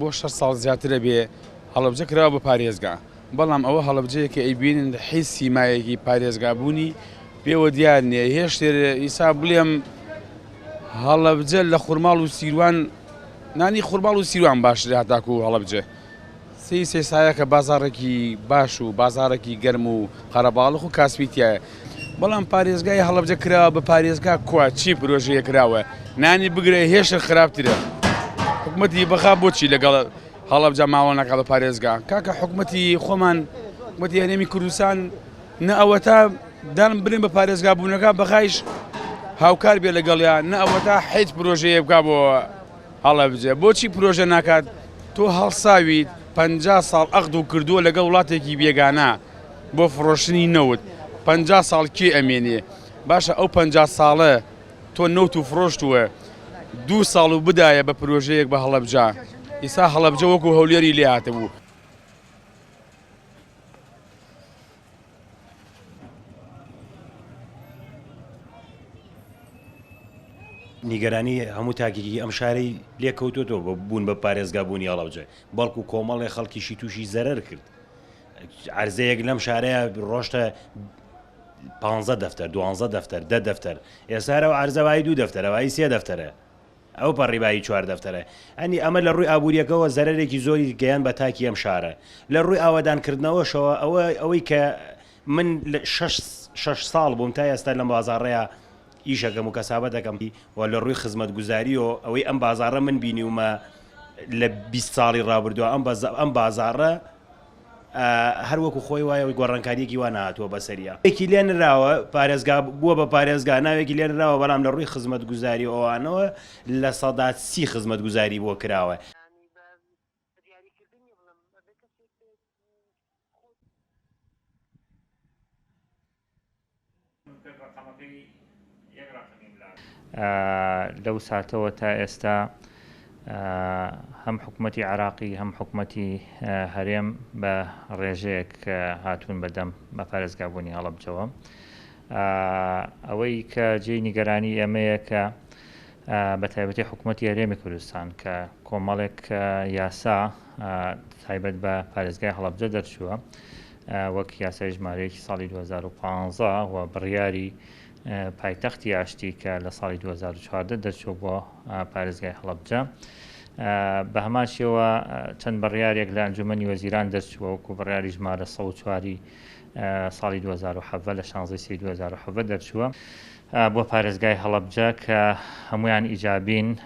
بۆ 6 ساڵ زیاترە بێ هەڵەبجە کراوە بە پارێزگا بەڵام ئەوە هەڵەبجەیەکە ئەیبینن حیسی مایەکی پارێزگابوونی پێوە دیار نییە هێشتر ئیسا بڵێم هەڵەبجە لە خوڕماڵ و سیروان نانی خوڕماڵ و سیروان باشترە هەتاکو و هەڵەبجە سێ سایەکە بازارێکی باش و بازارێکی گەرم و قەرەباڵغ و کاسپیتیایە بەڵام پارێزگای هەڵەبجە کراوە بە پارێزگا کوا چی پرۆژەیە کراوە نانی بگرێ هێشتر خراپترە حکومەتی بەخا بۆچی لەگەڵ هەڵەبجە ماوە ناکات بە پارێزگا کاکە حکومەتی خۆمان حکومەتی هەرێمی کوردستان نە ئەوە تا دان برین بە پارێزگا بوونەکە بەخایش هاوکار بێ لەگەڵیان نە ئەوە تا هیچ پرۆژەیە بکات بۆ هەڵەبجە بۆچی پرۆژە ناکات تۆ هەڵساویت 50 ساڵ ئەخد و کردووە لەگەڵ وڵاتێکی بێگانە بۆ فڕۆشتنی نەوت 50 ساڵ کێ ئەمێنێ باشە ئەو 50 ساڵە تۆ نەوت و فرۆشتووە 2 ساڵ و بدایە بە پرۆژەیەک بە هەڵەبجە ئیسا هەڵەبجە وەکو هەولێری لێ هاتەبوو نیگەرانی هەموو تاکێکی ئەم شارەی لێکەوتۆتەوە بە بوون بە پارێزگابوونی هەڵەبجە بەڵکو کۆمەڵی خەڵکیشی تووشی زەرەر کرد عەرزەیەک لەم شارەیە ڕۆشتە 15 دەفتەر 12 دەفتەر 10 دەفتەر ئێسارەوە عەرزەوایی 2 دەفتەرەوەی 3 دەفتەرە ئەو پەڕیبایی 4 دەفتەرە ئەنی ئەمە لە ڕووی ئابوووریەکەەوە زەرێکی زۆری گەیان بە تاکی ئەم شارە لە ڕووی ئاوادانکردنەوەشەوە ئەوەی کە من 6 ساڵ بووم تا ئێستا لەم بازاڕەیە ئیشەکەم و کەسابەت دەکەم و لە ڕووی خزمەتگوزاری و ئەوەی ئەم بازاڕە من بینیومە لە 20 ساڵی ڕابردووە ئەم بازاڕە هەر وەکو خۆی وایە گۆڕانکاریەکی وا نهاتووە بەسەریە یەکی لێ نراوە پارێزگا بووە بە پارێزگا ناوێکی لێ نراوە بەڵام لە ڕووی خزمەتگوزاری ئەوانەوە لە سەدا 30 خزمەتگوزاری بۆ کراوە لەو ساتەوە تا ئێستا هەم حکوومەتی عێراقی هەم حکوومەتی هەرێم بە ڕێژەیەک هاتوون بەدەم بە پارێزگابوونی هەڵەبجەوە ئەوەی کە جێی نیگەرانی ئێمەیە کە بە تایبەتی حکوومەتی هەرێمی کوردستان کە کۆمەڵێک یاسا تایبەت بە پارێزگای هەڵەبجە دەرچووە وەک یاسای ژمارەیەکی ساڵی 2015 و بڕیاری پایتەختی ئاشتی کە لە ساڵی 2014 دەرچوو بۆ پارێزگای هەڵەبجە بە هەمان شێوە چەند بڕیارێک لە ئەنجومەنی وەزیران دەرچووە وەکو بڕیاری ژمارە 104 ساڵی 2007 لە 16 2007 دەرچووە بۆ پارێزگای هەڵەبجە کە هەمویان ئیجابین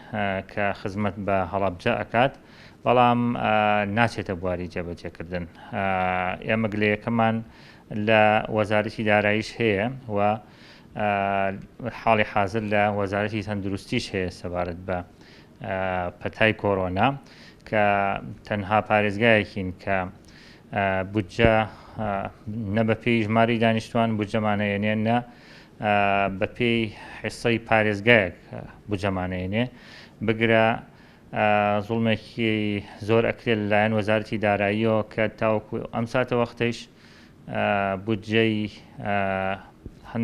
کە خزمەت بە هەڵەبجە ئەکات بەڵام ناچێتە بواری جێبەجێکردن ئێمە گلەیەکەمان لە وەزارەتی داراییش هەیە و حاڵی حاضر لە وەزارەتی تەندروستیش هەیە سەبارەت بە پەتای کۆڕۆنا کە تەنها پارێزگایەکین کە بودجە نە بە پێی ژماری دانیشتوان بودجەمانەیەنێ نە بە پێی حیسەی پارێزگایەک بودجەمانەیەنێ بگرە زوڵمێکی زۆر ئەکرێت لەلایەن وەزارەتی داراییەوە کە تاوەکو ئەم ساتە وەختەیش بودجەی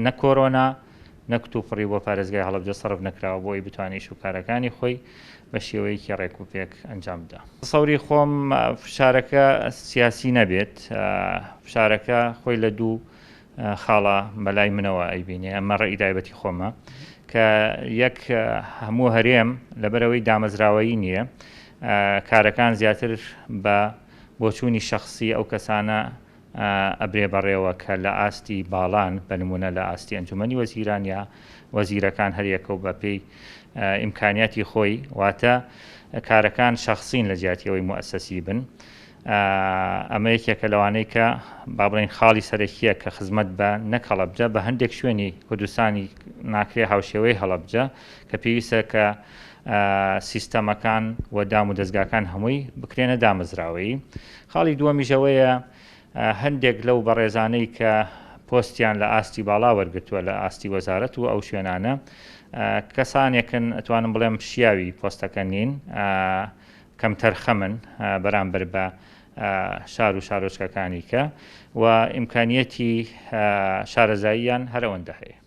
نە کۆڕۆنا نەکتوپڕی بۆ پارێزگای هەڵەبجە سەرف نەکراوە بۆی بتوانێت شوکارەکانی خۆی بە شێوەیەکی ڕێکوپێک ئەنجام بدە. سەوری خۆم فشارەکە سیاسی نەبێت فشارەکە خۆی لە دوو خاڵە بەلای منەوە ئەیبینێ ئەمە ڕێی تایبەتی خۆمە کە یەک هەموو هەرێم لەبەرەوەی دامەزراوەیی نییە کارەکان زیاتر بە بۆچوونی شەخصی ئەو کەسانە ئەبرێ بەڕێوە کە لە ئاستی باڵان بەنمونە لە ئاستی ئەنجومەنی وەزیران یا وەزیرەکان هەریەکە و بە پێی ئیمکانیاتی خۆی واتە کارەکان شەخصین لە جیاتیەوەی موەسەسی بن ئەمە یەکێکە لەوانەیە کە با بڵێن خاڵی سەرەکیە کە خزمەت بە نەک هەڵەبجە بە هەندێک شوێنی کوردستانی ناکرێ هاوشێوەی هەڵەبجە کە پێویستە کە سیستەمەکان و دام و دەستگاکان هەمووی بکرێنە دامەزراوەیی خاڵی دووەمیژەوەیە هەندێک لەو بەڕێزانەی کە پۆستیان لە ئاستی باڵا وەرگتووە لە ئاستی وەزارەت و ئەو شوێنانە کەسانێکن ئەتوانم بڵێم شیاوی پۆستەکە نین کەم تەرخەمن بەرامبەر بە شار و شارۆچکەکانی کە و ئیمکانیەتی شارەزاییان هەرەوەندە هەیە.